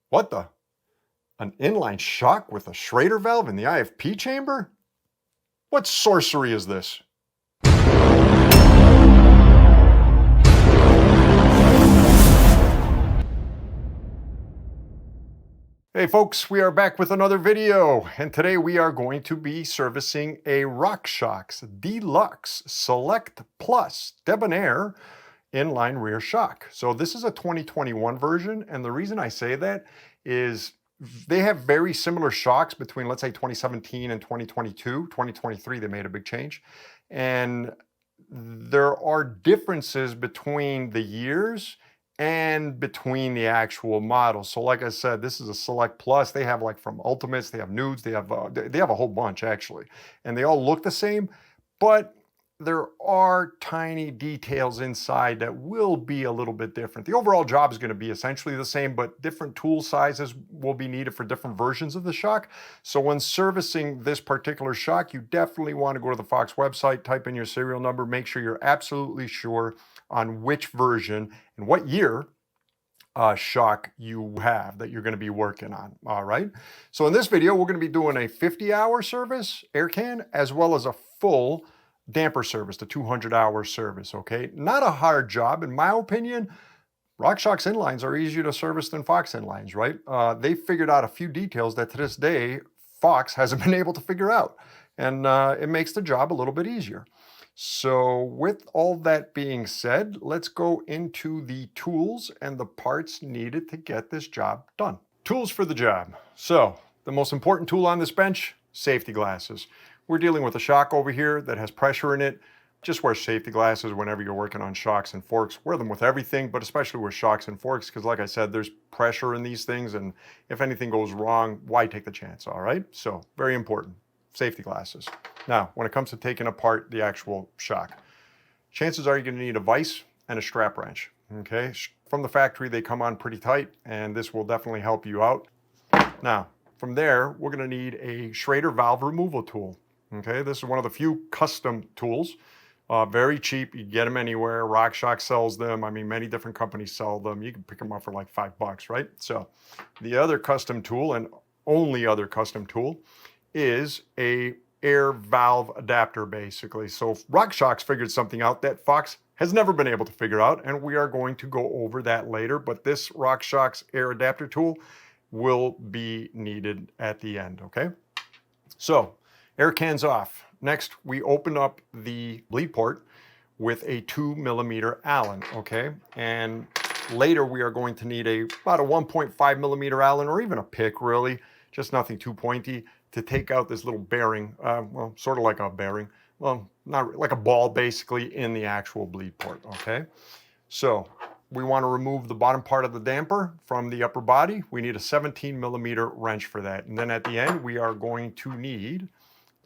What the? An inline shock with a Schrader valve in the IFP chamber? What sorcery is this? Hey folks, we are back with another video, and today we are going to be servicing a Rockshox Deluxe Select Plus Debonair inline rear shock. So this is a 2021 version, and the reason I say that is they have very similar shocks between, let's say, 2017 and 2022. 2023, they made a big change. And there are differences between the years and between the actual models. So like I said, this is a Select Plus. They have like from Ultimates, they have Nudes, they have a whole bunch actually. And they all look the same, but there are tiny details inside that will be a little bit different. The overall job is going to be essentially the same, but different tool sizes will be needed for different versions of the shock. So when servicing this particular shock, you definitely want to go to the Fox website, type in your serial number, make sure you're absolutely sure on which version and what year shock you have that you're going to be working on. All right. So in this video, we're going to be doing a 50-hour service, air can, as well as a full damper service, the 200-hour service. Okay. Not a hard job, in my opinion. Rockshox inlines are easier to service than Fox inlines, right? They figured out a few details that to this day, Fox hasn't been able to figure out. And it makes the job a little bit easier. So with all that being said, let's go into the tools and the parts needed to get this job done. Tools for the job. So the most important tool on this bench, safety glasses. We're dealing with a shock over here that has pressure in it. Just wear safety glasses whenever you're working on shocks and forks. Wear them with everything, but especially with shocks and forks, because like I said, there's pressure in these things, and if anything goes wrong, why take the chance, all right? So very important, safety glasses. Now, when it comes to taking apart the actual shock, chances are you're going to need a vise and a strap wrench, okay? From the factory, they come on pretty tight, and this will definitely help you out. Now, from there, we're going to need a Schrader valve removal tool, okay? This is one of the few custom tools. Very cheap, you get them anywhere. Rockshox sells them. I mean, many different companies sell them. You can pick them up for like $5, right? So the other custom tool, and only other custom tool, is a air valve adapter, basically. So Rockshox figured something out that Fox has never been able to figure out, and we are going to go over that later, but this Rockshox air adapter tool will be needed at the end, okay? So air cans off. Next, we open up the bleed port with a 2mm Allen, okay? And later we are going to need about a 1.5mm Allen, or even a pick, really, just nothing too pointy, to take out this little bearing, well, sort of like a bearing, well, not like a ball basically in the actual bleed port, okay? So we want to remove the bottom part of the damper from the upper body. We need a 17mm wrench for that. And then at the end, we are going to need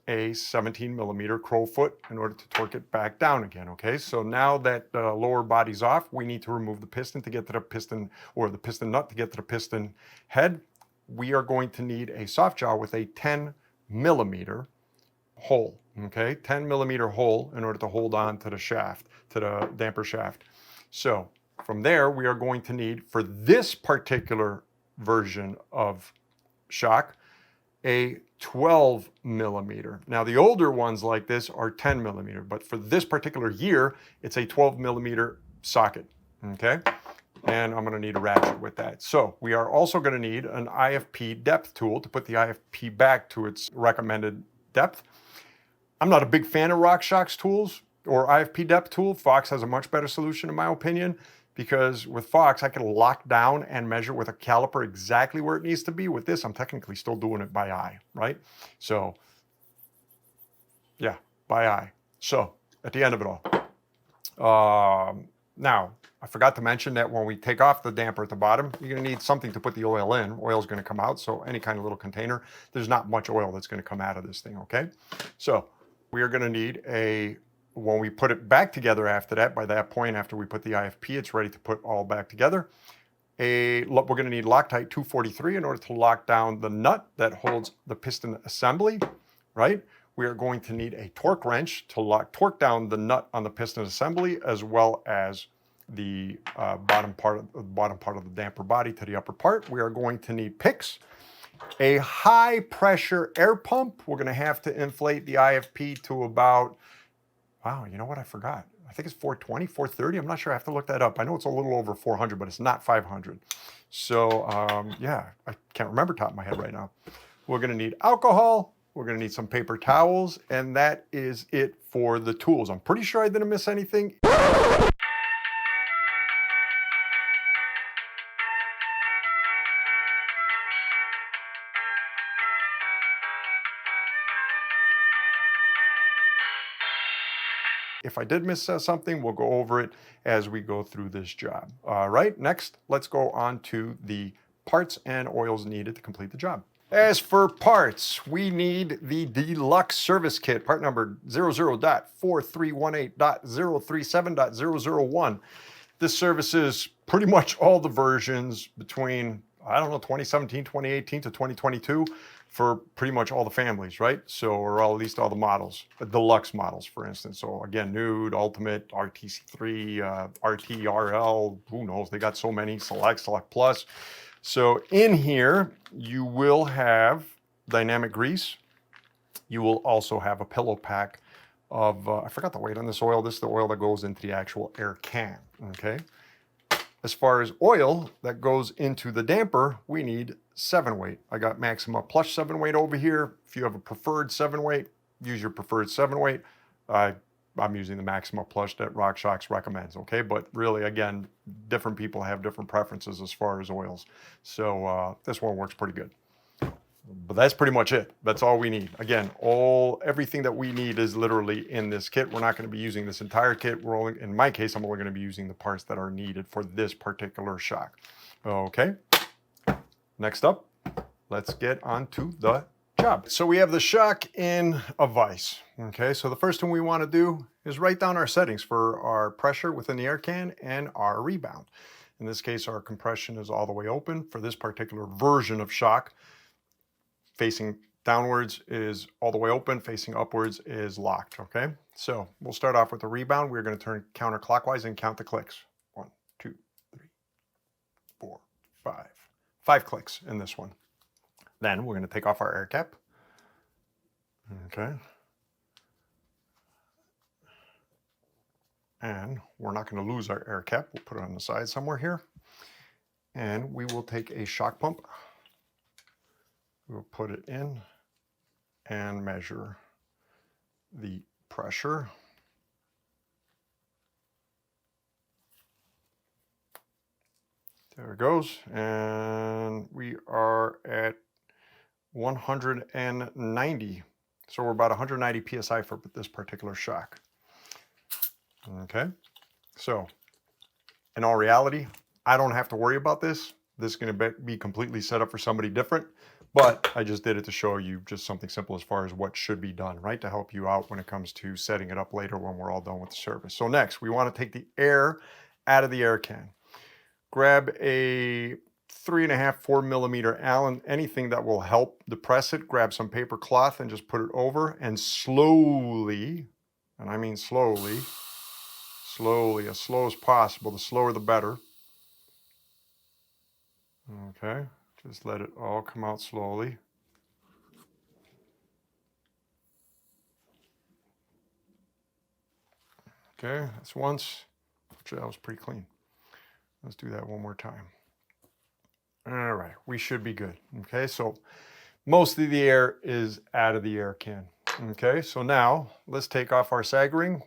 a 17mm crow foot in order to torque it back down again, okay? So now that the lower body's off, we need to remove the piston to get to the piston, or the piston nut to get to the piston head. We are going to need a soft jaw with a 10mm hole, okay? 10mm hole in order to hold on to the shaft, to the damper shaft. So from there, we are going to need, for this particular version of shock, a 12mm. Now the older ones like this are 10mm, but for this particular year, it's a 12mm socket, okay? And I'm going to need a ratchet with that. So we are also going to need an IFP depth tool to put the IFP back to its recommended depth. I'm not a big fan of Rockshox tools or IFP depth tool. Fox has a much better solution in my opinion, because with Fox, I can lock down and measure with a caliper exactly where it needs to be. With this, I'm technically still doing it by eye, right? So yeah, by eye. So at the end of it all. Now, I forgot to mention that when we take off the damper at the bottom, you're going to need something to put the oil in. Oil is going to come out, so any kind of little container. There's not much oil that's going to come out of this thing, okay? So we are going to need when we put it back together after that, by that point, after we put the IFP, it's ready to put all back together. We're going to need Loctite 243 in order to lock down the nut that holds the piston assembly, right? We are going to need a torque wrench to torque down the nut on the piston assembly, as well as the bottom part of the damper body to the upper part. We are going to need picks, a high pressure air pump. We're going to have to inflate the IFP to about, wow, you know what? I forgot. I think it's 420, 430. I'm not sure. I have to look that up. I know it's a little over 400, but it's not 500. So yeah, I can't remember top of my head right now. We're going to need alcohol. We're going to need some paper towels, and that is it for the tools. I'm pretty sure I didn't miss anything. If I did miss something, we'll go over it as we go through this job. All right, next, let's go on to the parts and oils needed to complete the job. As for parts, we need the deluxe service kit, part number 00.4318.037.001. This services pretty much all the versions between, I don't know, 2017, 2018 to 2022 for pretty much all the families, right? So, or at least all the models, the deluxe models, for instance. So again, Nude, Ultimate, RTC3, RTRL, who knows? They got so many, Select Plus. So in here, you will have dynamic grease. You will also have a pillow pack of, I forgot the weight on this oil. This is the oil that goes into the actual air can, okay? As far as oil that goes into the damper, we need 7-weight. I got Maxima Plus 7-weight over here. If you have a preferred 7-weight, use your preferred 7-weight. I'm using the Maxima Plus that Rockshox recommends, okay? But really, again, different people have different preferences as far as oils. So this one works pretty good. But that's pretty much it. That's all we need. Again, everything that we need is literally in this kit. We're not going to be using this entire kit. We're only, in my case, I'm only going to be using the parts that are needed for this particular shock. Okay. Next up, let's get on to the job. So we have the shock in a vise. Okay, so the first thing we want to do is write down our settings for our pressure within the air can and our rebound. In this case, our compression is all the way open. For this particular version of shock, facing downwards is all the way open, facing upwards is locked, okay? So we'll start off with the rebound. We're going to turn counterclockwise and count the clicks. 1, 2, 3, 4, 5. 5 clicks in this one. Then we're going to take off our air cap. Okay. And we're not going to lose our air cap. We'll put it on the side somewhere here. And we will take a shock pump. We'll put it in and measure the pressure. There it goes. And we are at 190. So we're about 190 PSI for this particular shock. Okay. So in all reality, I don't have to worry about this. This is going to be completely set up for somebody different. But I just did it to show you just something simple as far as what should be done, right? To help you out when it comes to setting it up later when we're all done with the service. So next, we want to take the air out of the air can. Grab a 3.5, 4 millimeter Allen, anything that will help depress it. Grab some paper cloth and just put it over and slowly, and I mean slowly, as slow as possible. The slower the better. Okay. Just let it all come out slowly. Okay, that's once. Actually, that was pretty clean. Let's do that one more time. All right, we should be good. Okay, so most of the air is out of the air can. Okay, so now let's take off our sag ring.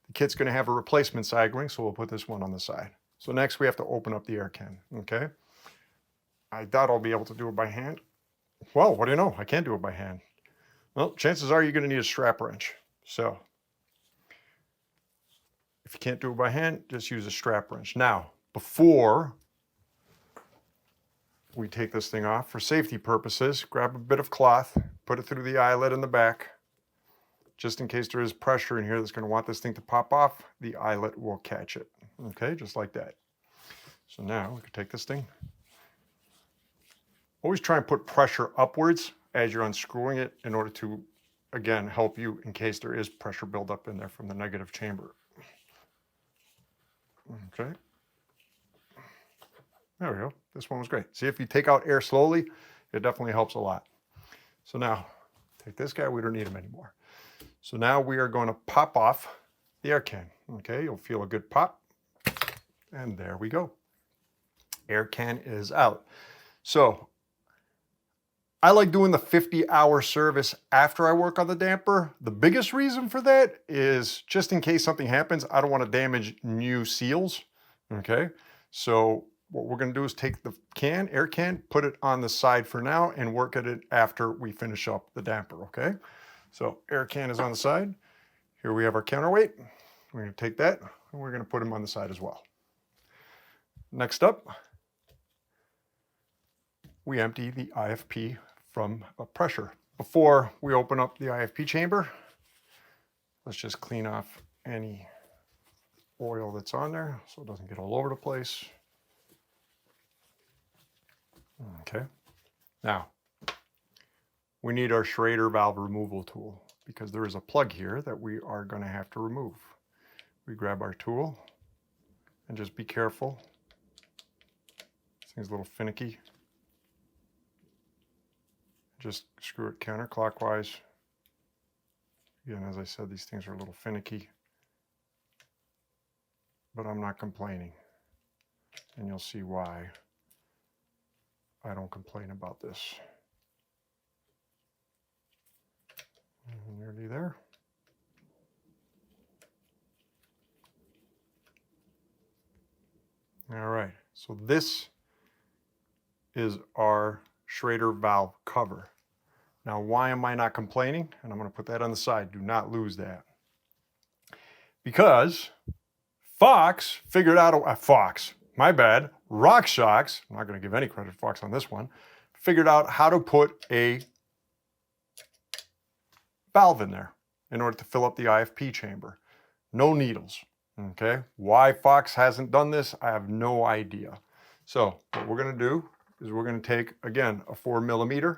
The kit's going to have a replacement sag ring, so we'll put this one on the side. So next we have to open up the air can. Okay. I doubt I'll be able to do it by hand. Well, what do you know? I can't do it by hand. Well, chances are you're going to need a strap wrench. So if you can't do it by hand, just use a strap wrench. Now, before we take this thing off, for safety purposes, grab a bit of cloth, put it through the eyelet in the back. Just in case there is pressure in here that's going to want this thing to pop off, the eyelet will catch it. Okay, just like that. So now we can take this thing. Always try and put pressure upwards as you're unscrewing it in order to, again, help you in case there is pressure buildup in there from the negative chamber. Okay. There we go. This one was great. See, if you take out air slowly, it definitely helps a lot. So now, take this guy. We don't need him anymore. So now we are going to pop off the air can. Okay, you'll feel a good pop. And there we go. Air can is out. So I like doing the 50-hour service after I work on the damper. The biggest reason for that is just in case something happens, I don't want to damage new seals. Okay, so what we're going to do is take the can, air can, put it on the side for now and work at it after we finish up the damper. Okay, so air can is on the side. Here we have our counterweight. We're going to take that and we're going to put him on the side as well. Next up, we empty the IFP from a pressure. Before we open up the IFP chamber, let's just clean off any oil that's on there so it doesn't get all over the place. Okay, now we need our Schrader valve removal tool because there is a plug here that we are going to have to remove. We grab our tool and just be careful. This thing's a little finicky. Just screw it counterclockwise. Again, as I said, these things are a little finicky, but I'm not complaining. And you'll see why I don't complain about this. Nearly there. All right, so this is our Schrader valve cover. Now, why am I not complaining? And I'm going to put that on the side. Do not lose that. Because Fox figured out, my bad, Rockshox, I'm not going to give any credit to Fox on this one, figured out how to put a valve in there in order to fill up the IFP chamber. No needles, okay? Why Fox hasn't done this, I have no idea. So what we're going to do is we're going to take, again, a 4mm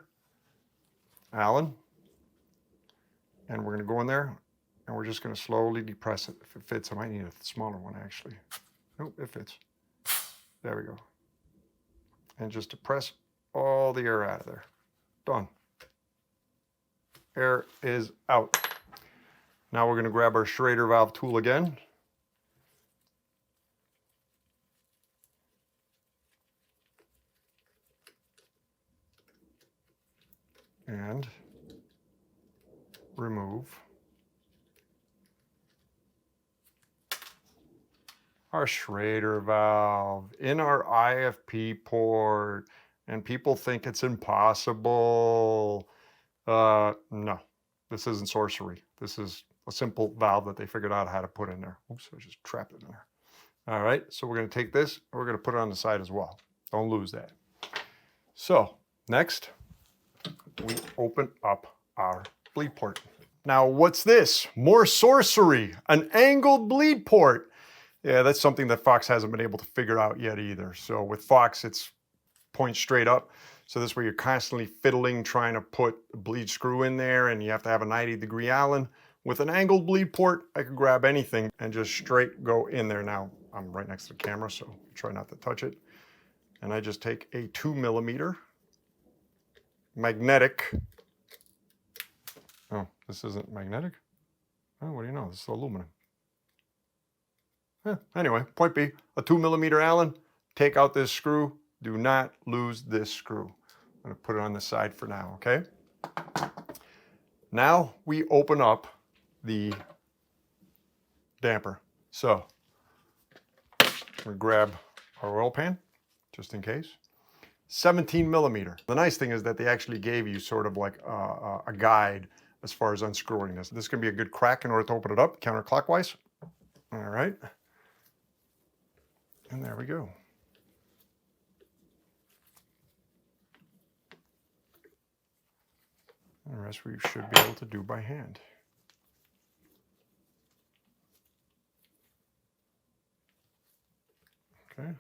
Allen, and we're going to go in there, and we're just going to slowly depress it. If it fits, I might need a smaller one, actually. Nope, it fits. There we go. And just depress all the air out of there. Done. Air is out. Now we're going to grab our Schrader valve tool again. And remove our Schrader valve in our IFP port. And people think it's impossible. No, this isn't sorcery. This is a simple valve that they figured out how to put in there. Oops, I just trapped it in there. All right, so we're going to take this and we're going to put it on the side as well. Don't lose that. So next, we open up our bleed port. Now, what's this? More sorcery, an angled bleed port. Yeah, that's something that Fox hasn't been able to figure out yet either. So with Fox, it's point straight up. So this way you're constantly fiddling, trying to put a bleed screw in there, and you have to have a 90-degree Allen. With an angled bleed port, I could grab anything and just straight go in there. Now, I'm right next to the camera, so try not to touch it. And I just take a 2mm magnetic. Oh, this isn't magnetic? Oh, what do you know? This is aluminum. Anyway, point B, a 2mm Allen. Take out this screw. Do not lose this screw. I'm going to put it on the side for now, okay? Now we open up the damper. So, we grab our oil pan, just in case. 17mm. The nice thing is that they actually gave you sort of like a guide as far as unscrewing this. This is going to be a good crack in order to open it up counterclockwise. All right. And there we go. The rest we should be able to do by hand. Okay.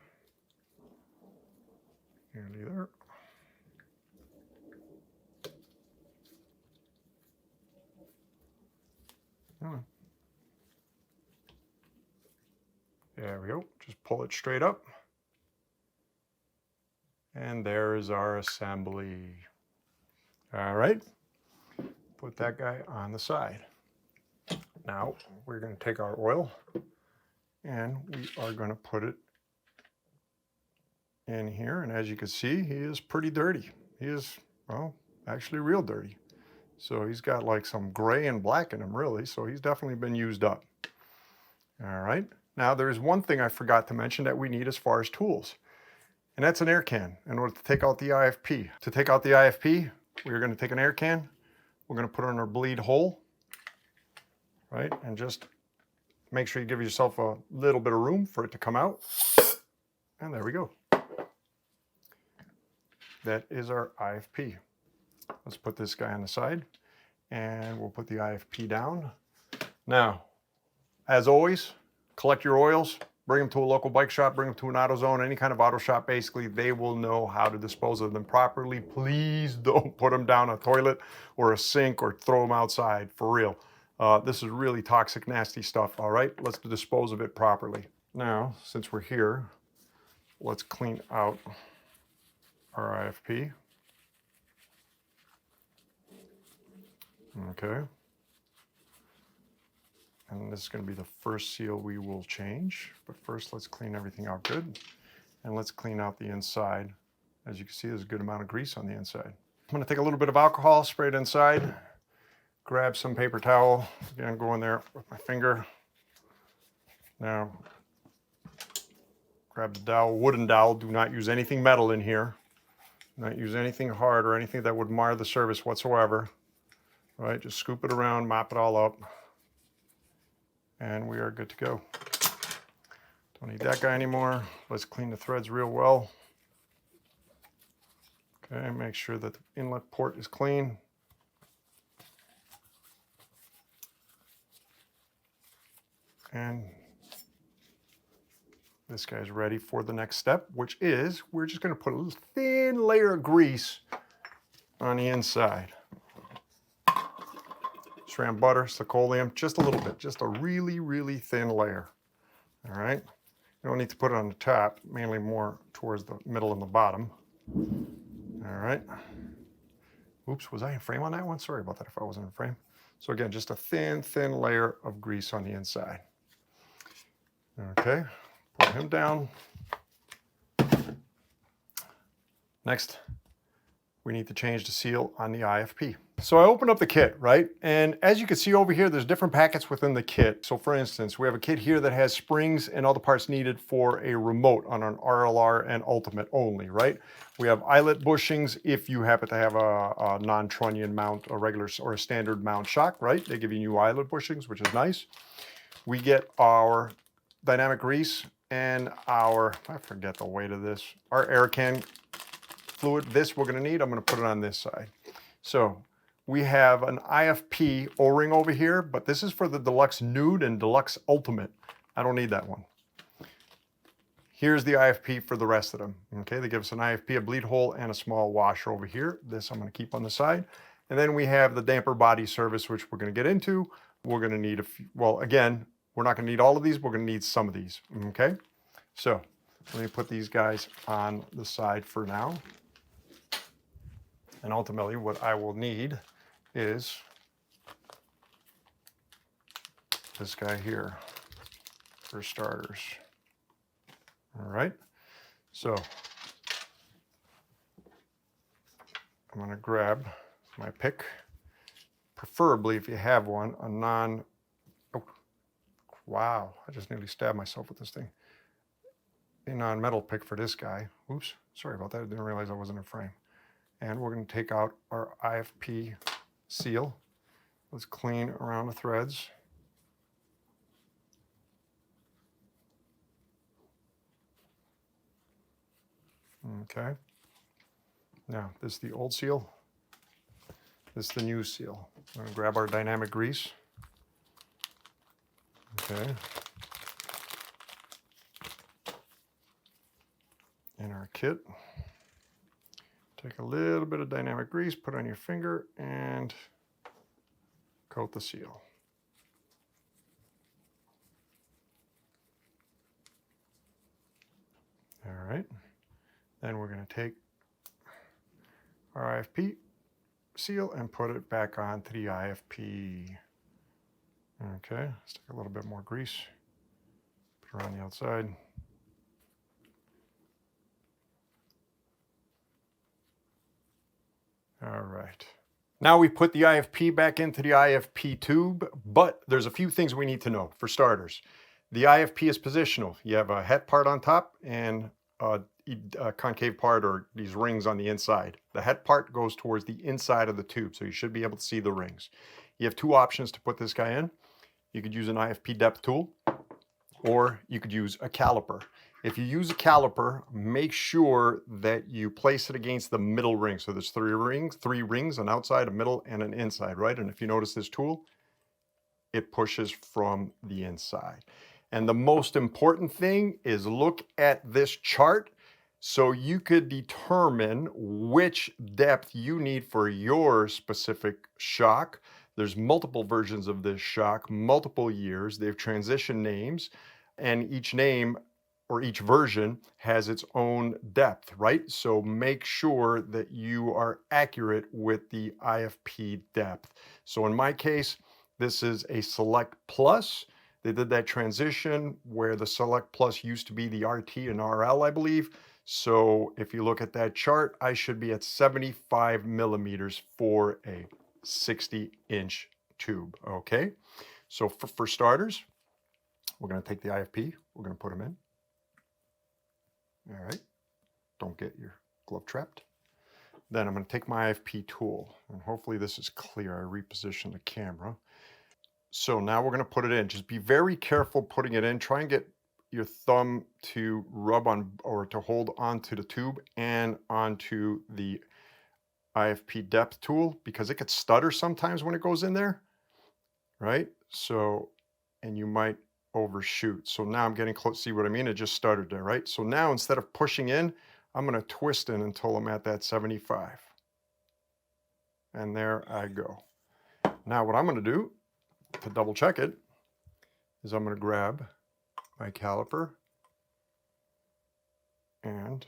Nearly there. There we go. pull it straight up. And there's our assembly. All right, put that guy on the side. Now we're going to take our oil and we are going to put it in here. And as you can see, he is pretty dirty. He is, well, actually real dirty. So he's got like some gray and black in him really. So he's definitely been used up. All right. Now there's one thing I forgot to mention that we need as far as tools. And that's an air can in order to take out the IFP. To take out the IFP, we're going to take an air can. We're going to put it in our bleed hole. Right? And just make sure you give yourself a little bit of room for it to come out. And there we go. That is our IFP. Let's put this guy on the side and we'll put the IFP down. Now, as always, collect your oils, bring them to a local bike shop, bring them to an AutoZone, any kind of auto shop, basically, they will know how to dispose of them properly. Please don't put them down a toilet or a sink or throw them outside, for real. This is really toxic, nasty stuff, all right? Let's dispose of it properly. Now, since we're here, let's clean out our IFP. Okay. And this is going to be the first seal we will change. But first, let's clean everything out good. And let's clean out the inside. As you can see, there's a good amount of grease on the inside. I'm going to take a little bit of alcohol, spray it inside, grab some paper towel. Again, go in there with my finger. Now, grab the dowel, wooden dowel. Do not use anything metal in here. Do not use anything hard or anything that would mar the surface whatsoever. All right, just scoop it around, mop it all up. And we are good to go. Don't need that guy anymore. Let's clean the threads real well. Okay, make sure that the inlet port is clean. And this guy's ready for the next step, which is we're just going to put a little thin layer of grease on the inside. SRAM butter, Silicoleum, just a little bit, just a really, really thin layer. All right. You don't need to put it on the top, mainly more towards the middle and the bottom. All right. Oops, was I in frame on that one? Sorry about that if I wasn't in frame. So again, just a thin, thin layer of grease on the inside. Okay, put him down. Next, we need to change the seal on the IFP. So I opened up the kit, right? And as you can see over here, there's different packets within the kit. So for instance, we have a kit here that has springs and all the parts needed for a remote on an RLR and Ultimate only, right? We have eyelet bushings if you happen to have a non-trunnion mount, a regular or a standard mount shock, right? They give you new eyelet bushings, which is nice. We get our dynamic grease and our, I forget the weight of this, our air can fluid. This we're gonna need, I'm gonna put it on this side. So we have an IFP O-ring over here, but this is for the Deluxe Nude and Deluxe Ultimate. I don't need that one. Here's the IFP for the rest of them. Okay, they give us an IFP, a bleed hole, and a small washer over here. This I'm gonna keep on the side. And then we have the damper body service, which we're gonna get into. We're gonna need a few, well, again, we're not gonna need all of these, we're gonna need some of these, okay? So let me put these guys on the side for now. And ultimately what I will need is this guy here for starters. All right, so I'm gonna grab my pick, preferably if you have one, a non, oh, wow, I just nearly stabbed myself with this thing. A non-metal pick for this guy. Oops, sorry about that, I didn't realize I wasn't in frame. And we're gonna take out our IFP seal. Let's clean around the threads. Okay. Now, this is the old seal. This is the new seal. We're gonna grab our dynamic grease. Okay. In our kit. Take a little bit of dynamic grease, put it on your finger, and coat the seal. All right. Then we're going to take our IFP seal and put it back onto the IFP. Okay, stick a little bit more grease. Put it around the outside. All right. Now we put the IFP back into the IFP tube, but there's a few things we need to know. For starters, the IFP is positional. You have a het part on top and a concave part, or these rings on the inside. The het part goes towards the inside of the tube, so you should be able to see the rings. You have two options to put this guy in. You could use an IFP depth tool, or you could use a caliper. If you use a caliper, make sure that you place it against the middle ring. So there's three rings, an outside, a middle, and an inside, right? And if you notice this tool, it pushes from the inside. And the most important thing is look at this chart so you could determine which depth you need for your specific shock. There's multiple versions of this shock, multiple years. They've transition names, and each name or each version has its own depth, right? So make sure that you are accurate with the IFP depth. So in my case, this is a Select Plus. They did that transition where the Select Plus used to be the RT and RL, I believe. So if you look at that chart, I should be at 75 millimeters for a 60-inch tube, okay? So for starters, we're gonna take the IFP, we're gonna put them in. All right, don't get your glove trapped. Then I'm gonna take my IFP tool, and hopefully this is clear. I reposition the camera. So now we're gonna put it in. Just be very careful putting it in. Try and get your thumb to rub on or to hold onto the tube and onto the IFP depth tool, because it could stutter sometimes when it goes in there, right? So, and you might overshoot. So now I'm getting close. See what I mean? It just stuttered there, right? So now instead of pushing in, I'm going to twist in until I'm at that 75. And there I go. Now what I'm going to do to double check it is I'm going to grab my caliper and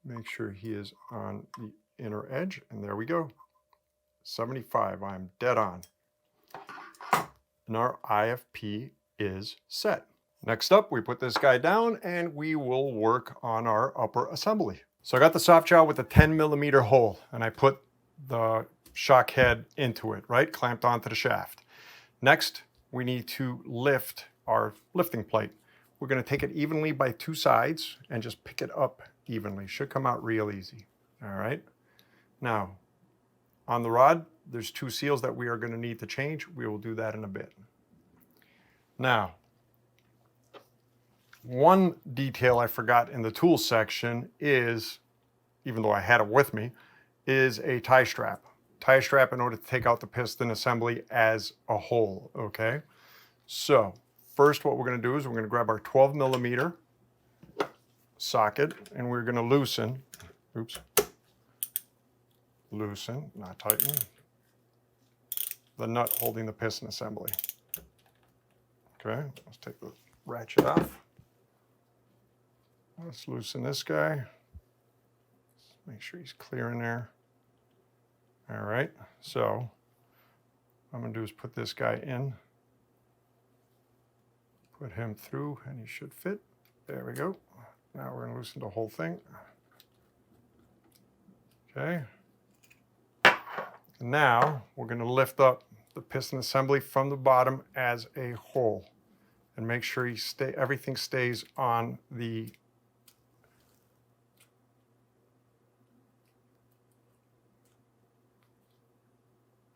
make sure he is on the inner edge. And there we go. 75. I'm dead on. And our IFP is set. Next up, we put this guy down and we will work on our upper assembly. So I got the soft jaw with a 10 millimeter hole, and I put the shock head into it, right? Clamped onto the shaft. Next, we need to lift our lifting plate. We're gonna take it evenly by two sides and just pick it up evenly. Should come out real easy, all right? Now, on the rod, there's two seals that we are gonna need to change. We will do that in a bit. Now, one detail I forgot in the tools section is, even though I had it with me, is a tie strap. Tie strap in order to take out the piston assembly as a whole, okay? So, first what we're gonna do is we're gonna grab our 12 millimeter socket and we're gonna loosen, not tighten, the nut holding the piston assembly. Okay, let's take the ratchet off. Let's loosen this guy. Make sure he's clear in there. All right, so what I'm gonna do is put this guy in, put him through, and he should fit. There we go. Now we're gonna loosen the whole thing. Okay. Now we're gonna lift up the piston assembly from the bottom as a whole and make sure everything stays on the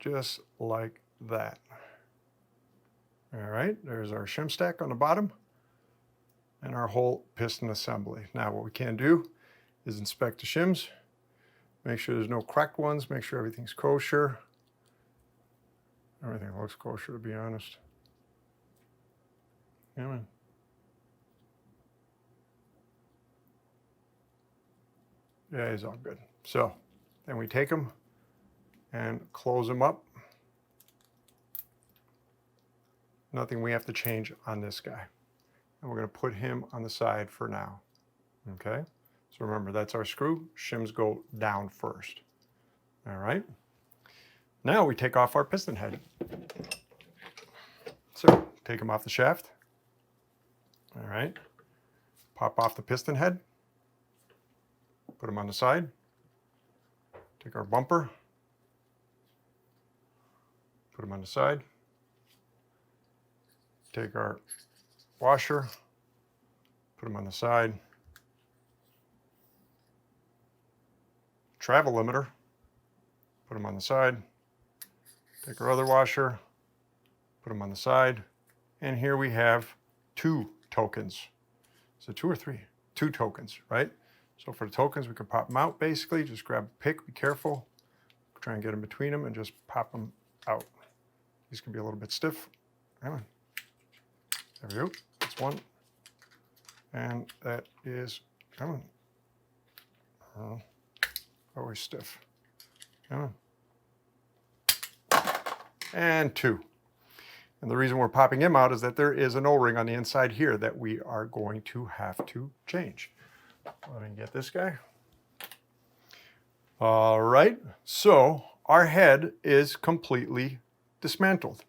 just like that. All right, there's our shim stack on the bottom and our whole piston assembly. Now what we can do is inspect the shims, make sure there's no cracked ones, make sure everything's kosher. Everything looks kosher, to be honest. Yeah, man. Yeah, he's all good. So then we take them and close them up. Nothing we have to change on this guy. And we're going to put him on the side for now. Okay, so remember that's our screw. Shims go down first. All right. Now we take off our piston head. So take them off the shaft. All right. Pop off the piston head. Put them on the side. Take our bumper. Put them on the side. Take our washer. Put them on the side. Travel limiter. Put them on the side. Take our other washer. Put them on the side. And here we have 2 tokens. So 2 or 3? 2 tokens, right? So for the tokens, we can pop them out basically. Just grab a pick, be careful. Try and get in between them and just pop them out. These can be a little bit stiff. Come on. There we go. That's one. And that is, come on. Always stiff. Come on. And 2. And the reason we're popping him out is that there is an O-ring on the inside here that we are going to have to change. Let me get this guy. All right, so our head is completely dismantled.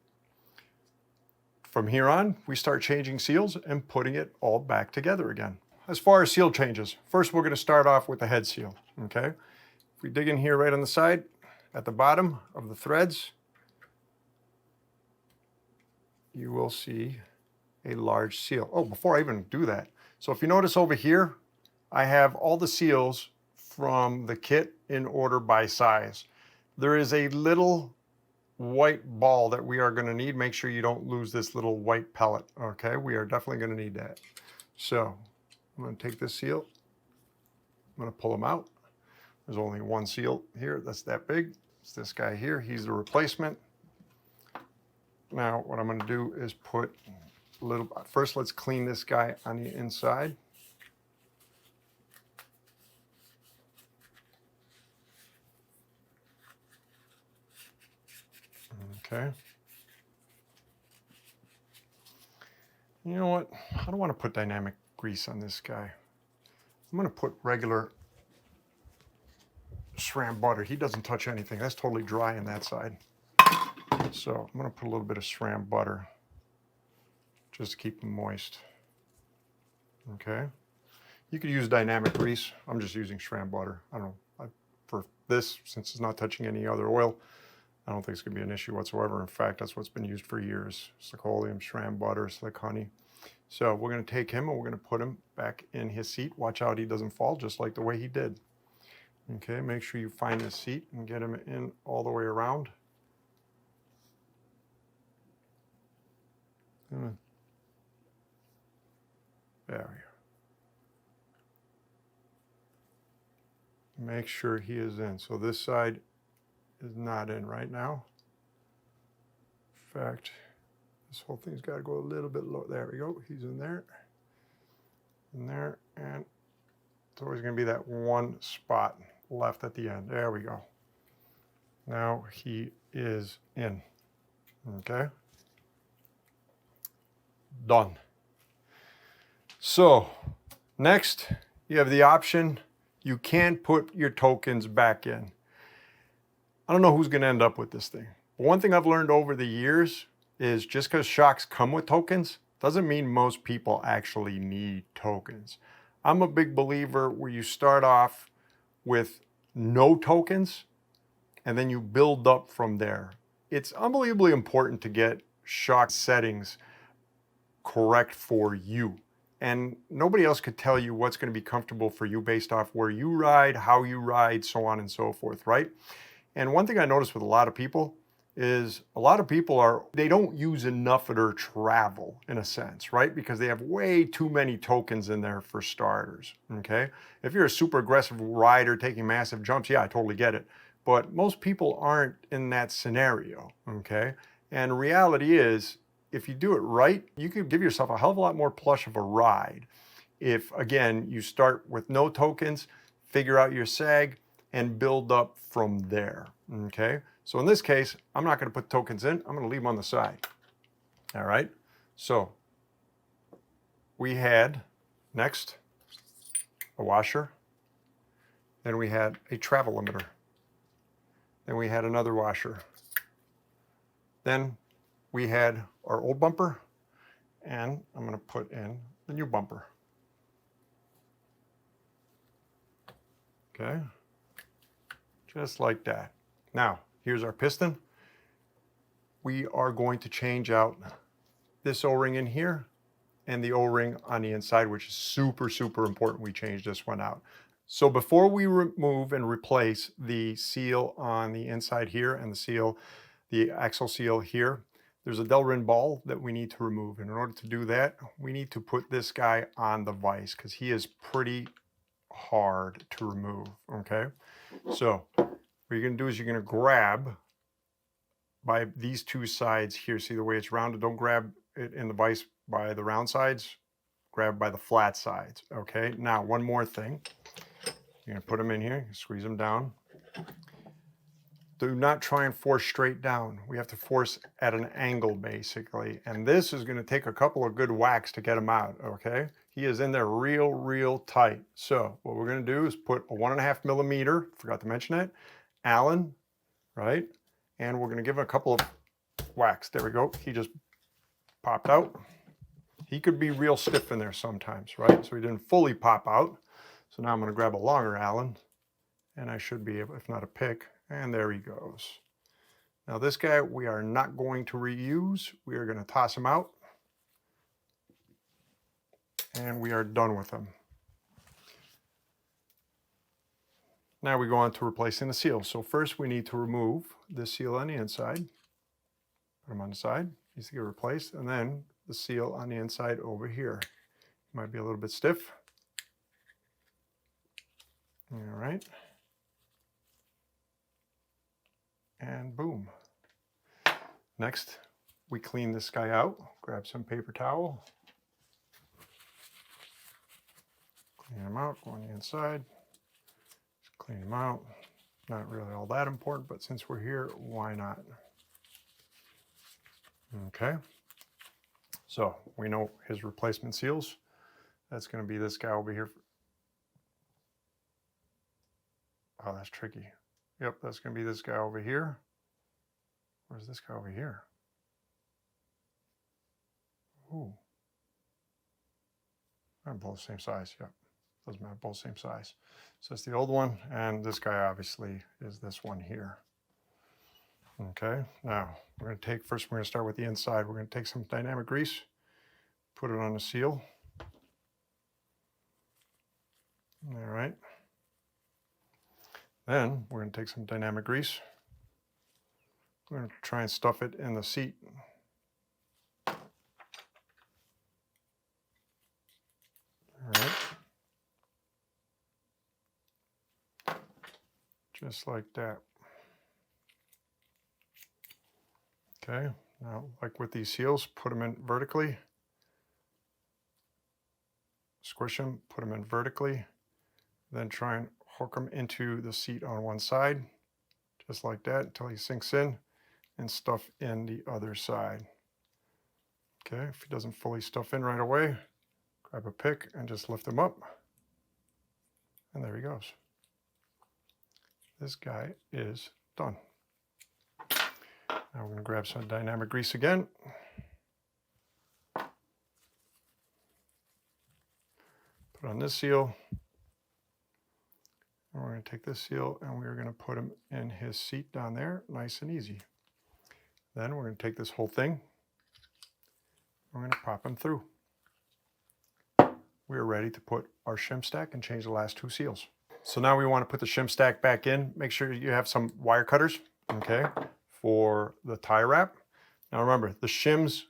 From here on, we start changing seals and putting it all back together again. As far as seal changes, first we're going to start off with the head seal, okay? If we dig in here right on the side, at the bottom of the threads, you will see a large seal. Oh, before I even do that, so if you notice over here, I have all the seals from the kit in order by size. There is a little white ball that we are going to need. Make sure you don't lose this little white pellet, okay? We are definitely going to need that. So I'm going to take this seal. I'm going to pull them out. There's only one seal here that's that big. It's this guy here. He's the replacement. Now what I'm going to do is put a little, first let's clean this guy on the inside. Okay. You know what? I don't want to put dynamic grease on this guy. I'm going to put regular SRAM butter. He doesn't touch anything. That's totally dry on that side. So I'm going to put a little bit of SRAM butter just to keep them moist. Okay. You could use dynamic grease. I'm just using SRAM butter. I don't know. For this, since it's not touching any other oil, I don't think it's going to be an issue whatsoever. In fact, that's what's been used for years. Slick oleum, SRAM butter, slick honey. So we're going to take him and we're going to put him back in his seat. Watch out he doesn't fall, just like the way he did. Okay, make sure you find his seat and get him in all the way around. There we go. Make sure he is in. So this side is not in right now. In fact, this whole thing's got to go a little bit low. There we go. He's in there. In there. And it's always going to be that one spot left at the end. There we go. Now he is in. Okay. Done. So next, you have the option. You can put your tokens back in. I don't know who's going to end up with this thing. But one thing I've learned over the years is just because shocks come with tokens doesn't mean most people actually need tokens. I'm a big believer where you start off with no tokens and then you build up from there. It's unbelievably important to get shock settings correct for you. And nobody else could tell you what's going to be comfortable for you based off where you ride, how you ride, so on and so forth, right? And one thing I noticed with a lot of people is a lot of people they don't use enough of their travel in a sense, right? Because they have way too many tokens in there for starters, okay? If you're a super aggressive rider taking massive jumps, yeah, I totally get it. But most people aren't in that scenario, okay? And reality is, if you do it right, you could give yourself a hell of a lot more plush of a ride. If, again, you start with no tokens, figure out your sag, and build up from there, okay? So in this case, I'm not gonna put tokens in, I'm gonna leave them on the side, all right? So we had, next, a washer. Then we had a travel limiter. Then we had another washer. Then we had our old bumper, and I'm going to put in the new bumper. Okay, just like that. Now, here's our piston. We are going to change out this O-ring in here and the O-ring on the inside, which is super, super important. We change this one out. So before we remove and replace the seal on the inside here and the axle seal here, there's a Delrin ball that we need to remove. And in order to do that, we need to put this guy on the vise because he is pretty hard to remove, okay? So what you're gonna do is you're gonna grab by these two sides here. See the way it's rounded? Don't grab it in the vise by the round sides, grab by the flat sides, okay? Now, one more thing. You're gonna put them in here, squeeze them down. Do not try and force straight down. We have to force at an angle, basically. And this is gonna take a couple of good whacks to get him out, okay? He is in there real, real tight. So what we're gonna do is put a 1.5 millimeter, forgot to mention it, Allen, right? And we're gonna give him a couple of whacks. There we go, he just popped out. He could be real stiff in there sometimes, right? So he didn't fully pop out. So now I'm going to grab a longer Allen, and I should be able, if not a pick, and there he goes. Now this guy we are not going to reuse. We are going to toss him out, and we are done with him. Now we go on to replacing the seal. So first we need to remove the seal on the inside. Put him on the side, needs to get replaced, and then the seal on the inside over here. Might be a little bit stiff. All right. And boom. Next, we clean this guy out. Grab some paper towel. Clean him out, go on the inside. Just clean him out. Not really all that important, but since we're here, why not? Okay. So we know his replacement seals. That's going to be this guy over here. Oh, that's tricky. Yep, that's going to be this guy over here. Where's this guy over here? Ooh. They're both the same size. Yep, doesn't matter, both same size. So that's the old one, and this guy obviously is this one here. Okay, now we're going to take, first we're going to start with the inside. We're going to take some dynamic grease, put it on the seal. All right. Then we're going to take some dynamic grease. We're going to try and stuff it in the seat. All right. Just like that. Okay, now like with these seals, put them in vertically. Squish them, put them in vertically. Then try and hook them into the seat on one side, just like that, until he sinks in, and stuff in the other side. Okay, if he doesn't fully stuff in right away, grab a pick and just lift him up, and there he goes. This guy is done. Now we're going to grab some dynamic grease again. Put on this seal. And we're going to take this seal and we're going to put him in his seat down there, nice and easy. Then we're going to take this whole thing. We're going to pop him through. We're ready to put our shim stack and change the last two seals. So now we want to put the shim stack back in. Make sure you have some wire cutters, okay, for the tie wrap. Now remember, the shims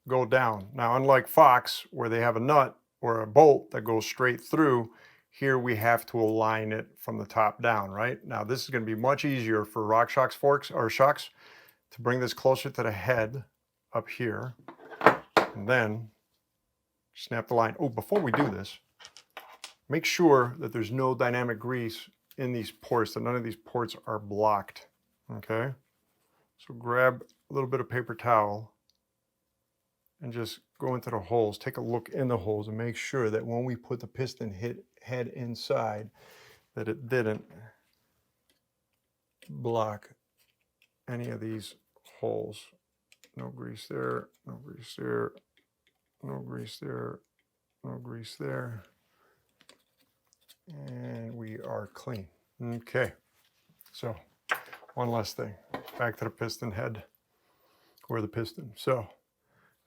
go down. Now unlike Fox, where they have a nut or a bolt that goes straight through, here we have to align it from the top down, right? Now this is going to be much easier for Rockshox forks or shocks to bring this closer to the head up here, and then snap the line. Oh, before we do this, make sure that there's no dynamic grease in these ports, that none of these ports are blocked, okay? So grab a little bit of paper towel and just go into the holes, take a look in the holes and make sure that when we put the piston head inside, that it didn't block any of these holes. No grease there, no grease there, no grease there, no grease there. And we are clean. Okay, so one last thing. Back to the piston head, or the piston. So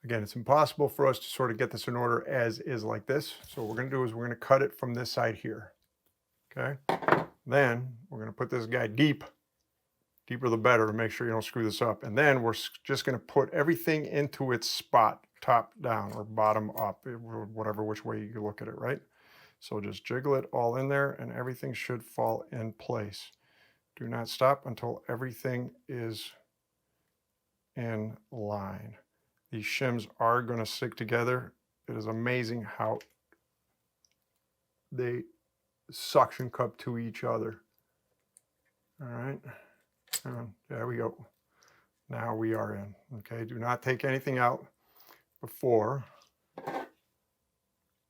again, it's impossible for us to sort of get this in order as is like this. So what we're going to do is we're going to cut it from this side here. Okay, then we're going to put this guy deeper the better, to make sure you don't screw this up. And then we're just going to put everything into its spot, top down or bottom up, whatever which way you look at it, right? So just jiggle it all in there and everything should fall in place. Do not stop until everything is in line. These shims are going to stick together. It is amazing how they suction cup to each other. All right. There we go. Now we are in. Okay, do not take anything out before.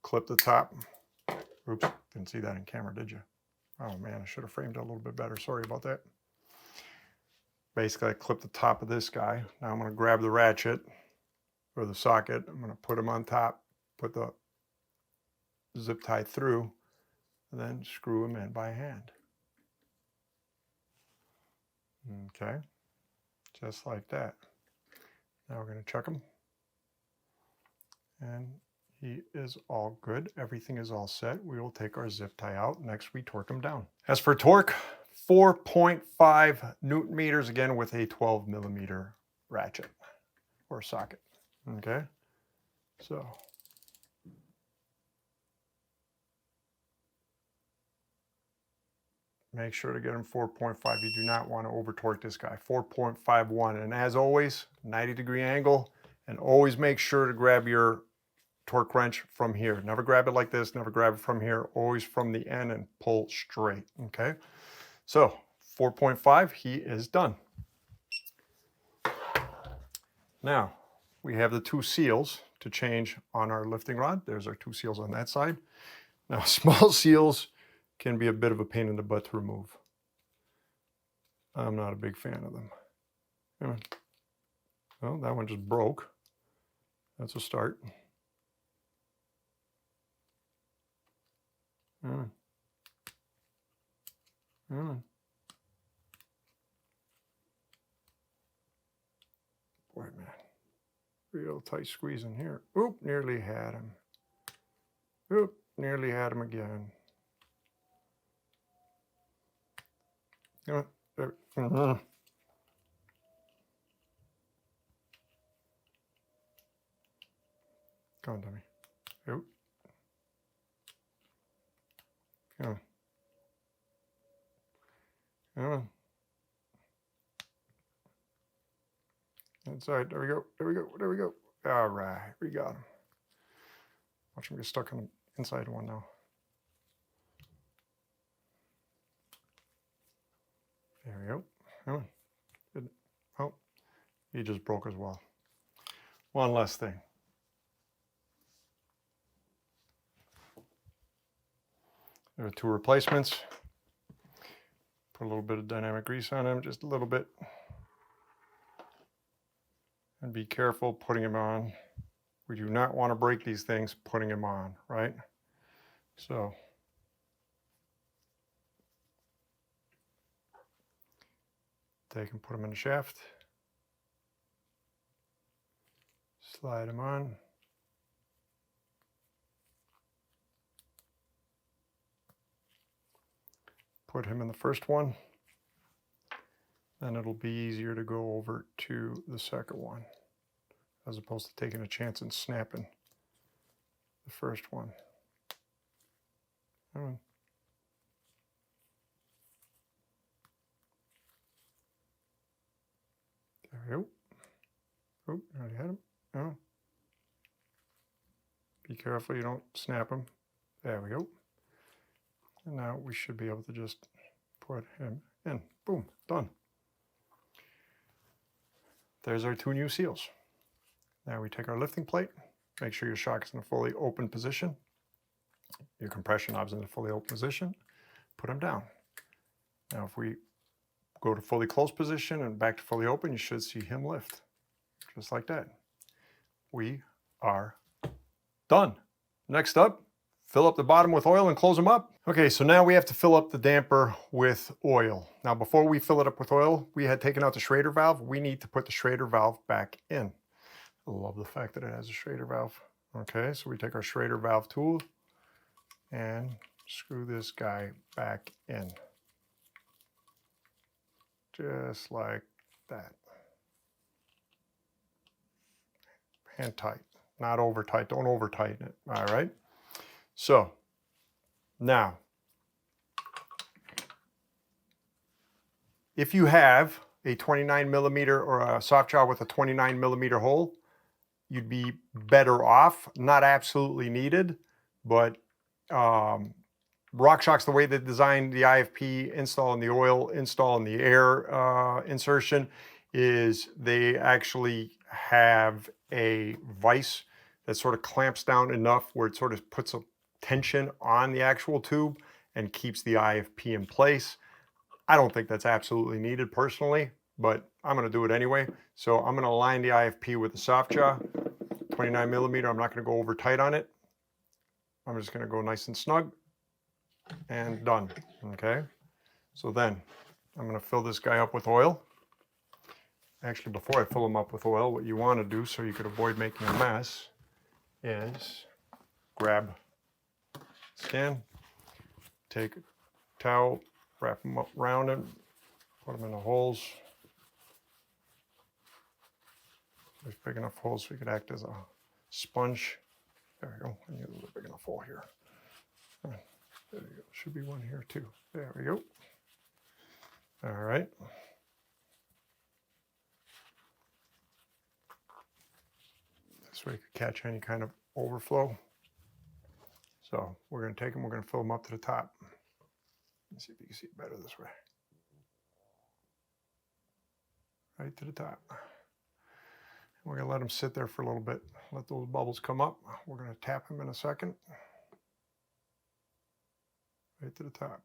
Clip the top. Oops, didn't see that in camera, did you? Oh man, I should have framed it a little bit better. Sorry about that. Basically, I clip the top of this guy. Now I'm going to grab the ratchet or the socket. I'm going to put them on top, put the zip tie through, and then screw them in by hand. Okay, just like that. Now we're going to check them. And he is all good. Everything is all set. We will take our zip tie out. Next, we torque them down. As for torque, 4.5 Newton meters, again with a 12 millimeter ratchet or socket. Okay, so make sure to get them 4.5. You do not want to over torque this guy. 4.51. And as always, 90-degree angle, and always make sure to grab your torque wrench from here. Never grab it like this, never grab it from here, always from the end and pull straight, okay? So 4.5, he is done. Now, we have the 2 seals to change on our lifting rod. There's our 2 seals on that side. Now, small seals can be a bit of a pain in the butt to remove. I'm not a big fan of them. Well, that one just broke. That's a start. Boy, man, real tight squeeze in here. Oop, nearly had him. Oop, nearly had him again. Come on, Come on, dummy. Oop. Come on. Come on. Inside. There we go. There we go. There we go. All right. We got him. Watch him get stuck on the inside one now. There we go. Come on. Good. Oh, he just broke as well. One last thing. There are 2 replacements. Put a little bit of dynamic grease on them, just a little bit. And be careful putting them on. We do not want to break these things putting them on, right? So take and put them in the shaft. Slide them on. Put him in the first one. Then it'll be easier to go over to the second one, as opposed to taking a chance and snapping the first one. Come on. There we go. Oh, I already had him. Oh. Be careful you don't snap him. There we go. And now we should be able to just put him in. Boom, done. There's our 2 new seals. Now we take our lifting plate, make sure your shock is in a fully open position. your compression knob's in the fully open position, put them down. Now if we go to fully closed position and back to fully open, you should see him lift, just like that. We are done. Next up, fill up the bottom with oil and close them up. Okay, so now we have to fill up the damper with oil. Now before we fill it up with oil, we had taken out the Schrader valve. We need to put the Schrader valve back in. I love the fact that it has a Schrader valve. Okay, so we take our Schrader valve tool and screw this guy back in. Just like that. Hand tight, not over tight. Don't over tighten it. All right. So now, if you have a 29 millimeter or a soft jaw with a 29 millimeter hole, you'd be better off. Not absolutely needed, but Rockshox, the way they designed the IFP install and the oil install and the air insertion is they actually have a vise that sort of clamps down enough where it sort of puts a tension on the actual tube and keeps the IFP in place. I don't think that's absolutely needed personally, but I'm going to do it anyway. So I'm going to align the IFP with the soft jaw, 29 millimeter. I'm not going to go over tight on it. I'm just going to go nice and snug and done. Okay. So then I'm going to fill this guy up with oil. Actually, before I fill him up with oil, what you want to do so you could avoid making a mess is grab this can, take a towel, wrap them up around it, put them in the holes. There's big enough holes so you could act as a sponge. There we go. I need a little big enough hole here. There you go. Should be one here too. There we go. All right. This way you could catch any kind of overflow. So we're going to take them, we're going to fill them up to the top. Let's see if you can see it better this way. Right to the top. We're going to let them sit there for a little bit. Let those bubbles come up. We're going to tap them in a second. Right to the top.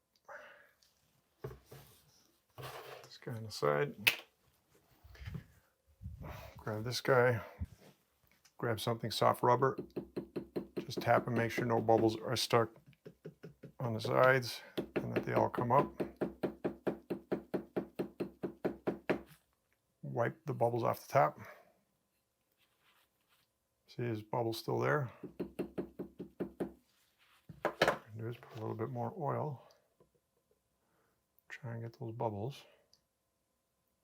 This guy on the side. Grab this guy. Grab something soft rubber. Just tap and make sure no bubbles are stuck on the sides and that they all come up. Wipe the bubbles off the top. See his bubbles still there. What I'm going to do is put a little bit more oil. Try and get those bubbles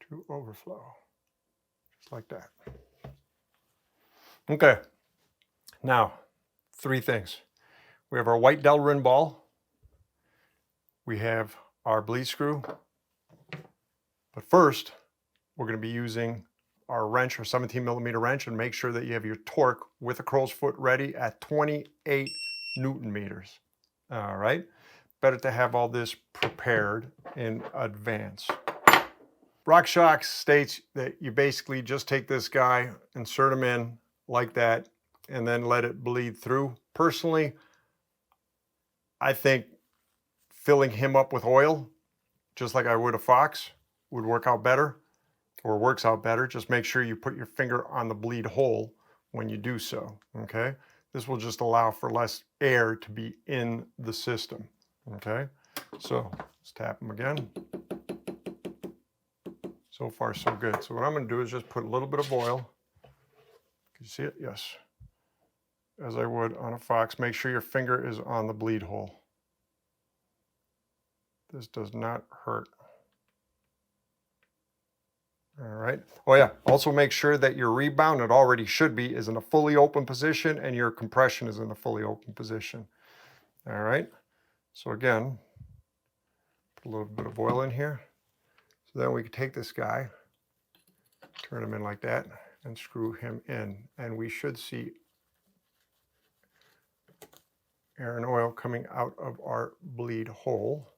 to overflow. Just like that. Okay. Now, 3 things. We have our white Delrin ball. We have our bleed screw. But first, we're going to be using our wrench, our 17 millimeter wrench, and make sure that you have your torque with a crow's foot ready at 28 Newton meters. All right. Better to have all this prepared in advance. Rockshox states that you basically just take this guy, insert him in like that, and then let it bleed through. Personally, I think filling him up with oil, just like I would a fox, would work out better, or works out better. Just make sure you put your finger on the bleed hole when you do so, okay? This will just allow for less air to be in the system, okay? So let's tap them again. So far, so good. So what I'm going to do is just put a little bit of oil. Can you see it? Yes. As I would on a fox. Make sure your finger is on the bleed hole. This does not hurt. All right. Oh yeah. Also make sure that your rebound, it already should be, is in a fully open position and your compression is in a fully open position. All right. So again, put a little bit of oil in here. So then we can take this guy, turn him in like that, and screw him in. And we should see air and oil coming out of our bleed hole.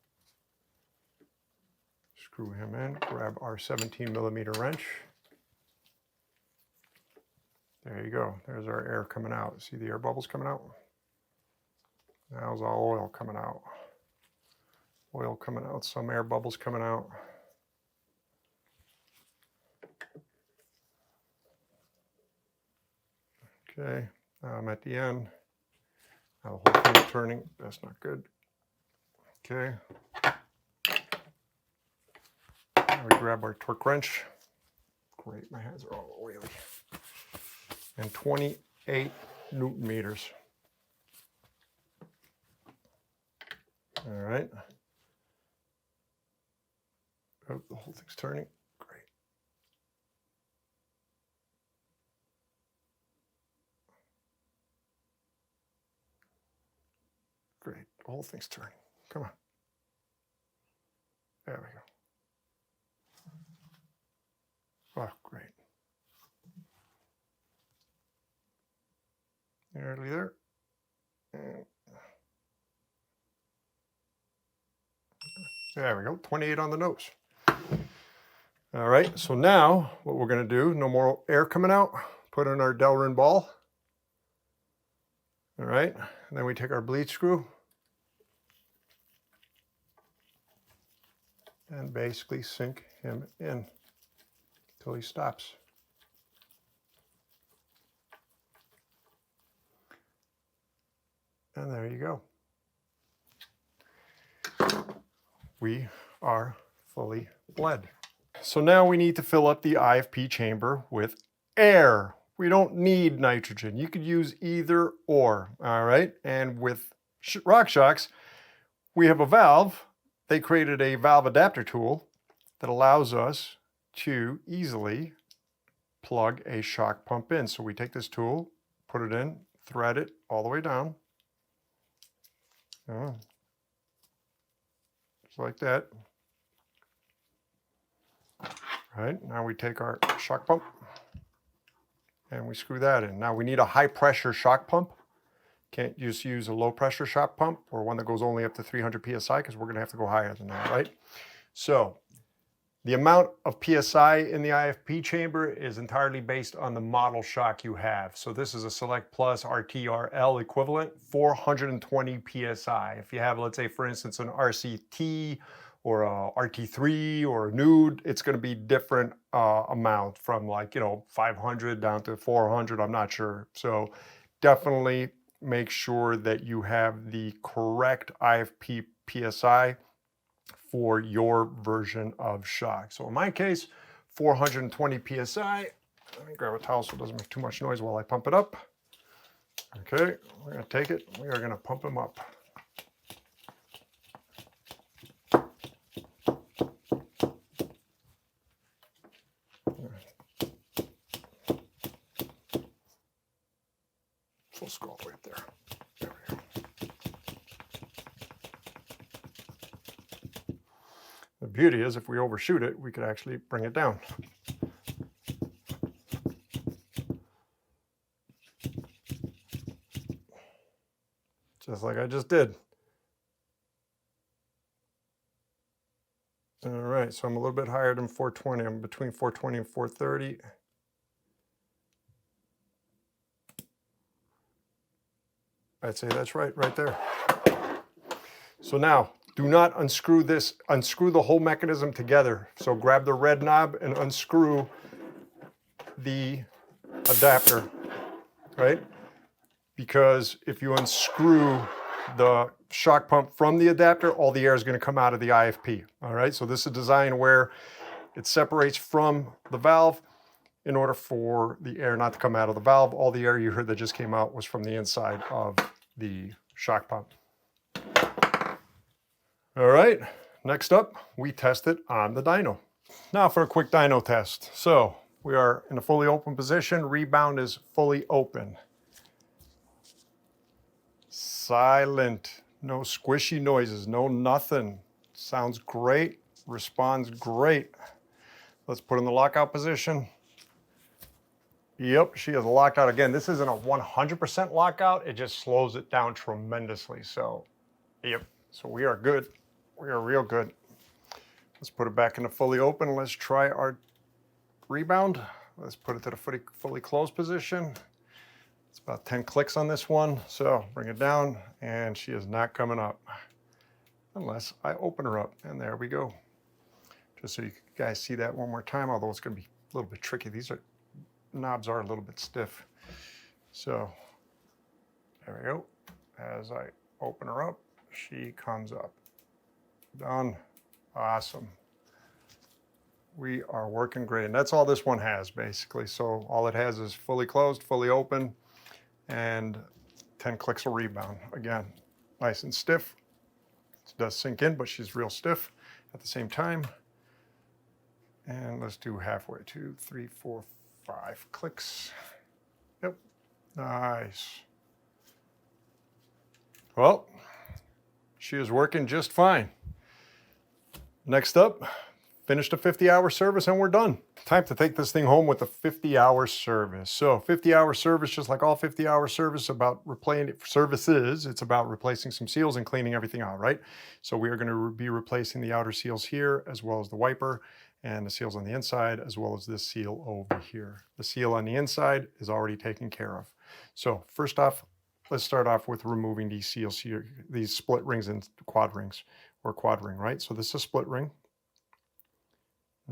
Screw him in, grab our 17 millimeter wrench. There you go. There's our air coming out. See the air bubbles coming out? How's all oil coming out? Oil coming out, some air bubbles coming out. Okay, now I'm at the end. Now the whole thing is turning. That's not good. Okay. Now we grab our torque wrench. Great, my hands are all oily. And 28 Newton meters. All right. Oh, the whole thing's turning. Great. Great. The whole thing's turning. Come on. There we go. Oh, great. Nearly there. And there we go. 28 on the nose. All right. So now what we're going to do, no more air coming out. Put in our Delrin ball. All right. And then we take our bleed screw. And basically sink him in until he stops. And there you go. We are fully bled. So now we need to fill up the IFP chamber with air. We don't need nitrogen. You could use either or, all right? And with Rockshox, we have a valve. They created a valve adapter tool that allows us to easily plug a shock pump in. So we take this tool, put it in, thread it all the way down. Just like that. All right, now we take our shock pump and we screw that in. Now we need a high pressure shock pump. Can't just use a low pressure shock pump or one that goes only up to 300 PSI because we're gonna have to go higher than that, right? So the amount of PSI in the IFP chamber is entirely based on the model shock you have. So this is a Select Plus RTRL equivalent, 420 PSI. If you have, let's say for instance, an RCT or a RT3 or a Nude, it's gonna be different amount from like, 500 down to 400, I'm not sure. So definitely make sure that you have the correct IFP PSI for your version of shock. So in my case, 420 PSI. Let me grab a towel so it doesn't make too much noise while I pump it up. Okay, we're gonna take it, we are gonna pump him up. Full scroll right there. There we go. The beauty is if we overshoot it, we could actually bring it down. Just like I just did. All right, so I'm a little bit higher than 420. I'm between 420 and 430. I'd say that's right there. So now, do not unscrew this, unscrew the whole mechanism together. So grab the red knob and unscrew the adapter, right? Because if you unscrew the shock pump from the adapter, all the air is going to come out of the IFP, all right? So this is designed where it separates from the valve in order for the air not to come out of the valve. All the air you heard that just came out was from the inside of the shock pump. All right, next up, we test it on the dyno. Now for a quick dyno test. So we are in a fully open position. Rebound is fully open. Silent, no squishy noises, no nothing. Sounds great, responds great. Let's put in the lockout position. Yep, she is locked out. Again, this isn't a 100% lockout. It just slows it down tremendously. So, yep, so we are good. We are real good. Let's put it back into fully open. Let's try our rebound. Let's put it to the fully closed position. It's about 10 clicks on this one. So bring it down and she is not coming up unless I open her up, and there we go. Just so you guys see that one more time, although it's gonna be a little bit tricky. These knobs are a little bit stiff. So there we go. As I open her up, she comes up. Done. Awesome. We are working great. And that's all this one has basically. So all it has is fully closed, fully open, and 10 clicks of rebound. Again, nice and stiff. It does sink in, but she's real stiff at the same time. And let's do halfway, 2, 3, 4, 5 clicks. Yep, nice. Well, she is working just fine. Next up, finished a 50-hour service and we're done. Time to take this thing home with a 50-hour service. So 50-hour service, just like all 50-hour services, it's about replacing some seals and cleaning everything out, right? So we are going to be replacing the outer seals here, as well as the wiper, and the seals on the inside, as well as this seal over here. The seal on the inside is already taken care of. So first off, let's start off with removing these seals here, these split rings and quad rings, or quad ring, right? So this is a split ring.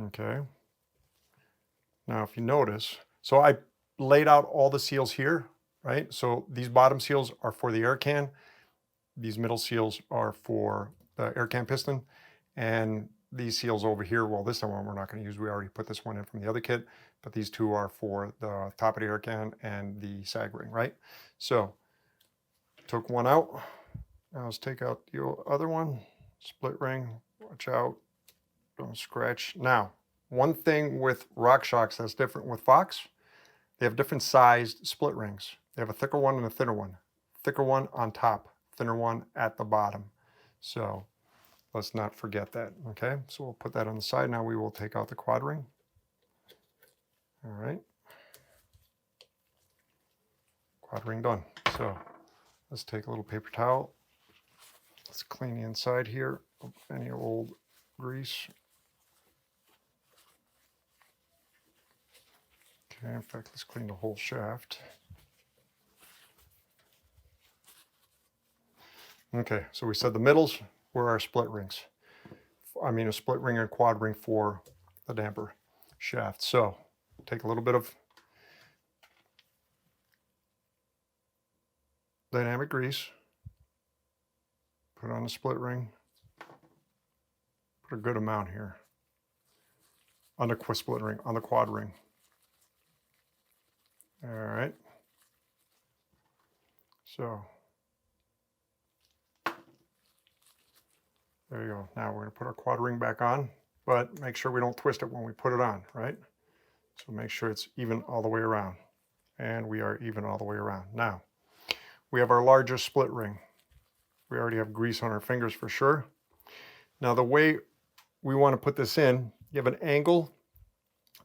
Okay. Now, if you notice, so I laid out all the seals here, right? So these bottom seals are for the air can. These middle seals are for the air can piston. And these seals over here, well, this one we're not going to use. We already put this one in from the other kit, but these two are for the top of the air can and the sag ring, right? So took one out. Now let's take out the other one. Split ring, watch out, don't scratch. Now, one thing with Rockshox that's different with Fox, they have different sized split rings. They have a thicker one and a thinner one. Thicker one on top, thinner one at the bottom. So let's not forget that, okay? So we'll put that on the side. Now we will take out the quad ring. All right. Quad ring done. So let's take a little paper towel. Let's clean the inside here of any old grease. Okay, in fact, let's clean the whole shaft. Okay, so we said the middles were our split rings. I mean, a split ring and quad ring for the damper shaft. So take a little bit of dynamic grease, put on the split ring, put a good amount here on the split ring, on the quad ring. All right. So there you go. Now we're going to put our quad ring back on, but make sure we don't twist it when we put it on, right? So make sure it's even all the way around. And we are even all the way around. Now, we have our larger split ring. We already have grease on our fingers for sure. Now the way we want to put this in, you have an angle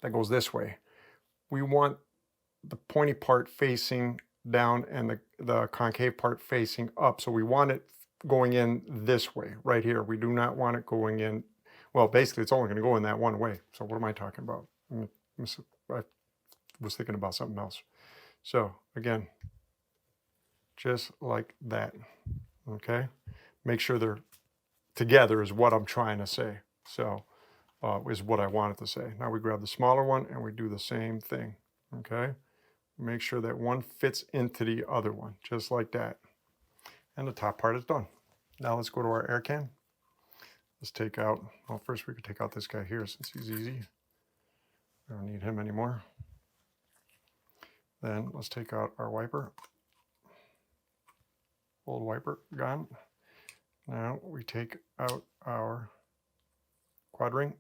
that goes this way. We want the pointy part facing down and the concave part facing up. So we want it going in this way, right here. We do not want it going in, well, basically it's only going to go in that one way. So what am I talking about? I was thinking about something else. So again, just like that, okay? Make sure they're together is what I'm trying to say. So is what I wanted to say. Now we grab the smaller one and we do the same thing, okay? Make sure that one fits into the other one, just like that. And the top part is done. Now let's go to our air can. Let's take out, well, first we could take out this guy here since he's easy. We don't need him anymore. Then let's take out our wiper. Old wiper gone. Now we take out our quad ring,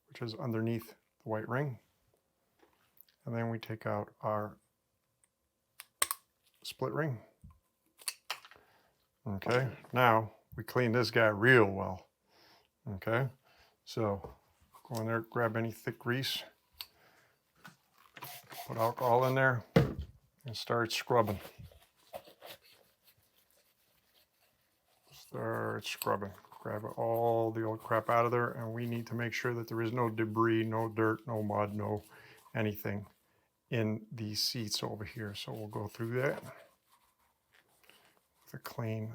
which is underneath the white ring. And then we take out our split ring. Okay, now we clean this guy real well. Okay, so go in there, grab any thick grease, put alcohol in there, and start scrubbing. Start scrubbing. Grab all the old crap out of there, and we need to make sure that there is no debris, no dirt, no mud, no anything in these seats over here. So we'll go through that with a clean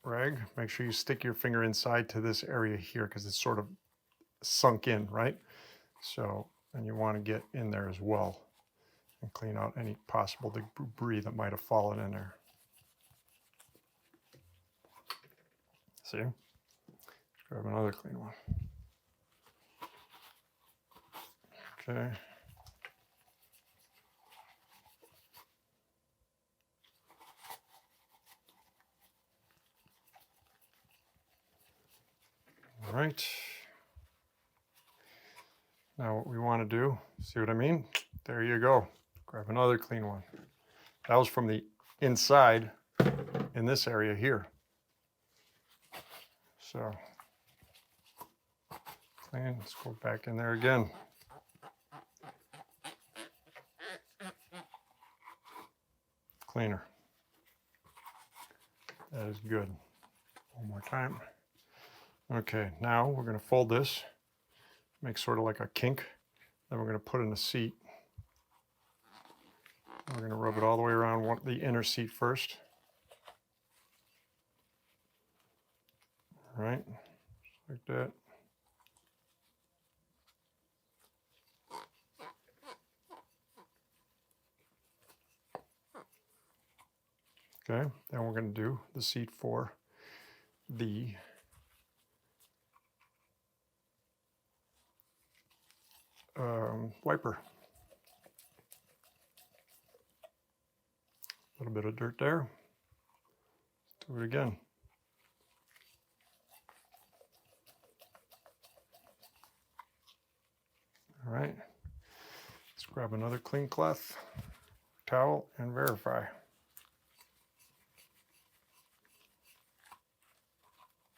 rag. Make sure you stick your finger inside to this area here because it's sort of sunk in, right? So, and you want to get in there as well and clean out any possible debris that might have fallen in there. See? Let's grab another clean one. Okay. All right. Now what we want to do, see what I mean? There you go. Grab another clean one. That was from the inside in this area here. So clean, let's go back in there again. Cleaner. That is good. One more time. Okay, now we're going to fold this, make sort of like a kink. Then we're going to put in the seat. We're going to rub it all the way around the inner seat first. All right, just like that. Okay, then we're going to do the seat for the wiper. A little bit of dirt there. Let's do it again. All right, let's grab another clean cloth, towel, and verify.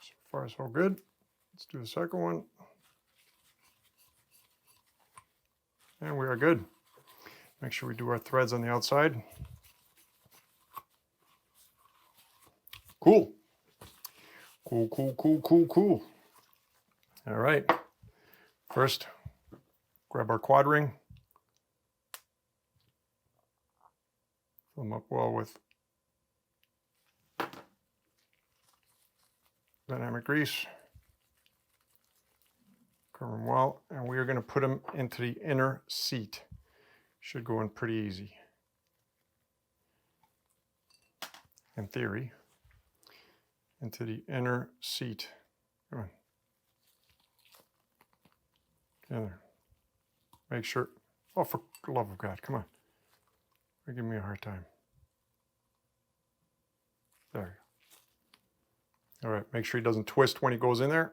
So far, so good. Let's do the second one. And we are good. Make sure we do our threads on the outside. Cool. Cool, cool, cool, cool, cool. All right. First, grab our quad ring. Fill them up well with dynamic grease. Cover them well, and we are going to put them into the inner seat. Should go in pretty easy. In theory, into the inner seat. Come on. Get in there. Make sure, oh, for the love of God, come on. You're giving me a hard time. There you go. All right, make sure he doesn't twist when he goes in there.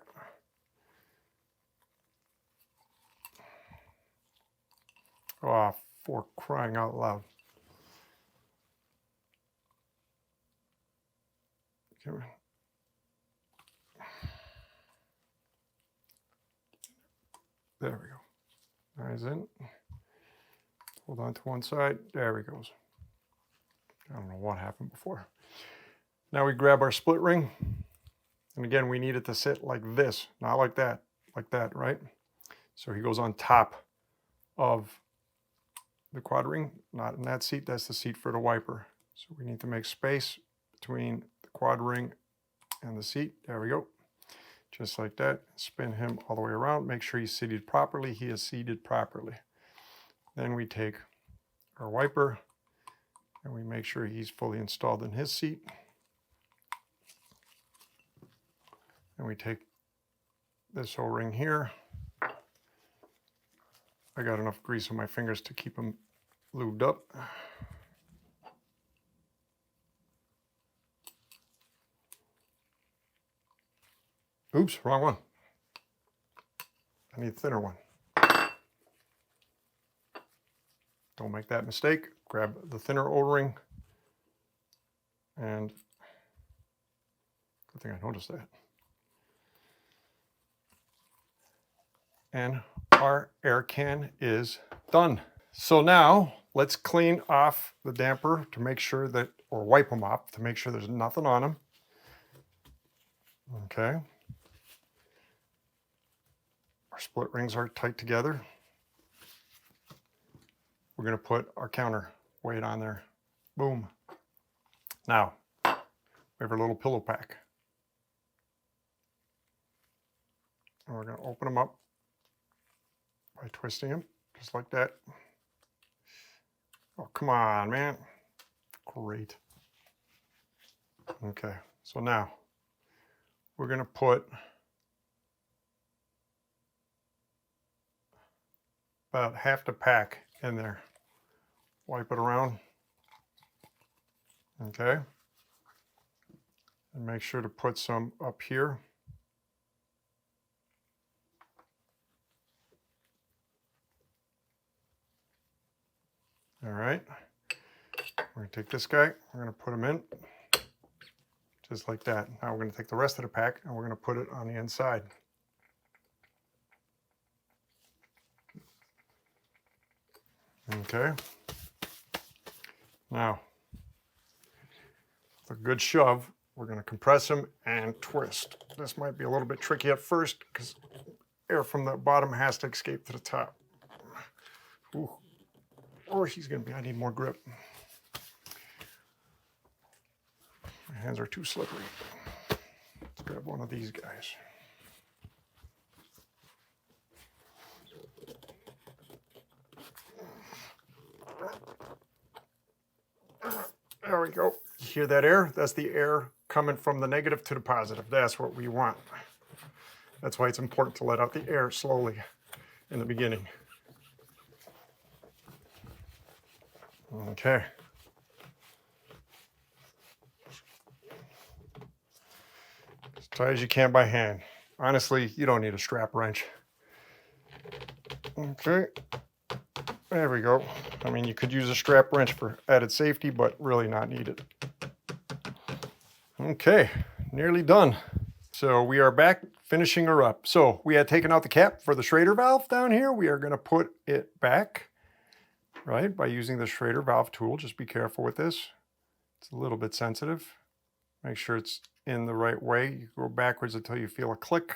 Oh, for crying out loud. Come on. There we go. Eyes in. Hold on to one side. There he goes. I don't know what happened before. Now we grab our split ring. And again, we need it to sit like this, not like that, right? So he goes on top of the quad ring, not in that seat. That's the seat for the wiper. So we need to make space between the quad ring and the seat. There we go. Just like that. Spin him all the way around. Make sure he's seated properly. He is seated properly. Then we take our wiper and we make sure he's fully installed in his seat. And we take this O-ring here. I got enough grease on my fingers to keep them lubed up. Oops, wrong one. I need a thinner one. Don't make that mistake. Grab the thinner O-ring. And good thing I noticed that. And our air can is done. So now let's clean off the damper to make sure that, or wipe them off to make sure there's nothing on them. Okay. Our split rings are tight together. we're going to put our counterweight on there. Boom. Now, we have our little pillow pack. And we're going to open them up by twisting them, just like that. Oh, come on, man. Great. Okay, so now we're going to put about half the pack in there. Wipe it around. Okay. And make sure to put some up here. All right. We're going to take this guy. We're going to put him in. Just like that. Now we're going to take the rest of the pack and we're going to put it on the inside. Okay. Now, with a good shove, we're going to compress them and twist. This might be a little bit tricky at first because air from the bottom has to escape to the top. Ooh. Or he's going to be, I need more grip. My hands are too slippery. Let's grab one of these guys. There we go. You hear that air? That's the air coming from the negative to the positive. That's what we want. That's why it's important to let out the air slowly in the beginning. Okay. As tight as you can by hand. Honestly, you don't need a strap wrench. Okay. There we go. I mean, you could use a strap wrench for added safety, but really not needed. Okay, nearly done. So we are back finishing her up. So we had taken out the cap for the Schrader valve down here. We are going to put it back, right, by using the Schrader valve tool. Just be careful with this. It's a little bit sensitive. Make sure it's in the right way. You go backwards until you feel a click.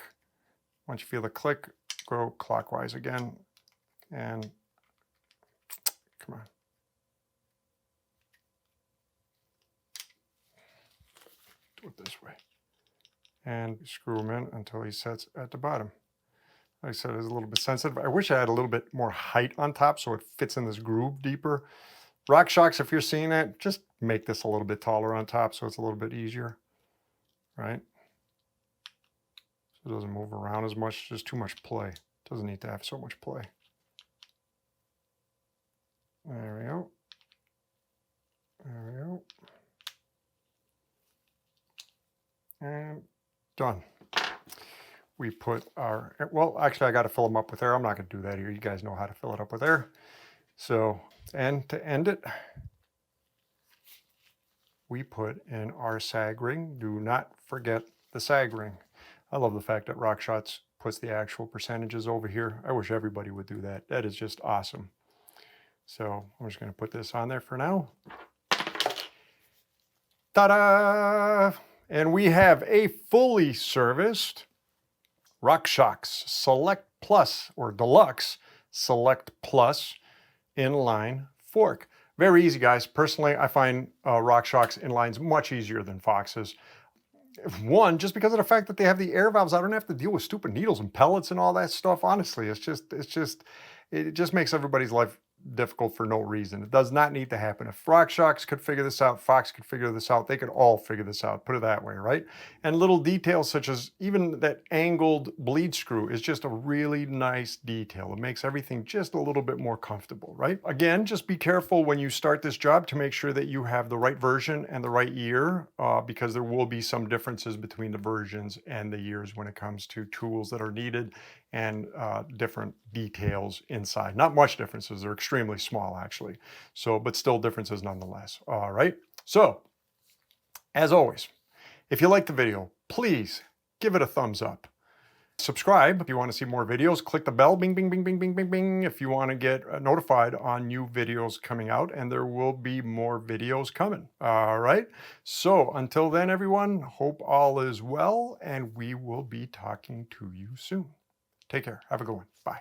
Once you feel the click, go clockwise again. And come on. Do it this way. And screw him in until he sets at the bottom. Like I said, it's a little bit sensitive. I wish I had a little bit more height on top so it fits in this groove deeper. Rockshox, if you're seeing that, just make this a little bit taller on top so it's a little bit easier, right? So it doesn't move around as much, just too much play. It doesn't need to have so much play. There we go. There we go. And done. We put our, well, actually I got to fill them up with air. I'm not going to do that here. You guys know how to fill it up with air. So, and to end it, we put in our sag ring. Do not forget the sag ring. I love the fact that Rockshox puts the actual percentages over here. I wish everybody would do that. That is just awesome. So I'm just going to put this on there for now. Ta-da! And we have a fully serviced Rockshox Select Plus or Deluxe Select Plus inline fork. Very easy, guys. Personally, I find Rockshox inlines much easier than Fox's. One, just because of the fact that they have the air valves, I don't have to deal with stupid needles and pellets and all that stuff. Honestly, it just makes everybody's life difficult for no reason. It does not need to happen. If Rockshox could figure this out, Fox could figure this out, they could all figure this out, put it that way, right? And little details such as even that angled bleed screw is just a really nice detail. It makes everything just a little bit more comfortable, right? Again, just be careful when you start this job to make sure that you have the right version and the right year, because there will be some differences between the versions and the years when it comes to tools that are needed and different details inside. Not much differences, they're extremely small actually. So, but still differences nonetheless. All right. So, as always, if you like the video, please give it a thumbs up. Subscribe if you want to see more videos. Click the bell, bing, bing, bing, bing, bing, bing, bing, if you want to get notified on new videos coming out, and there will be more videos coming. All right. So until then, everyone, hope all is well, and we will be talking to you soon. Take care. Have a good one. Bye.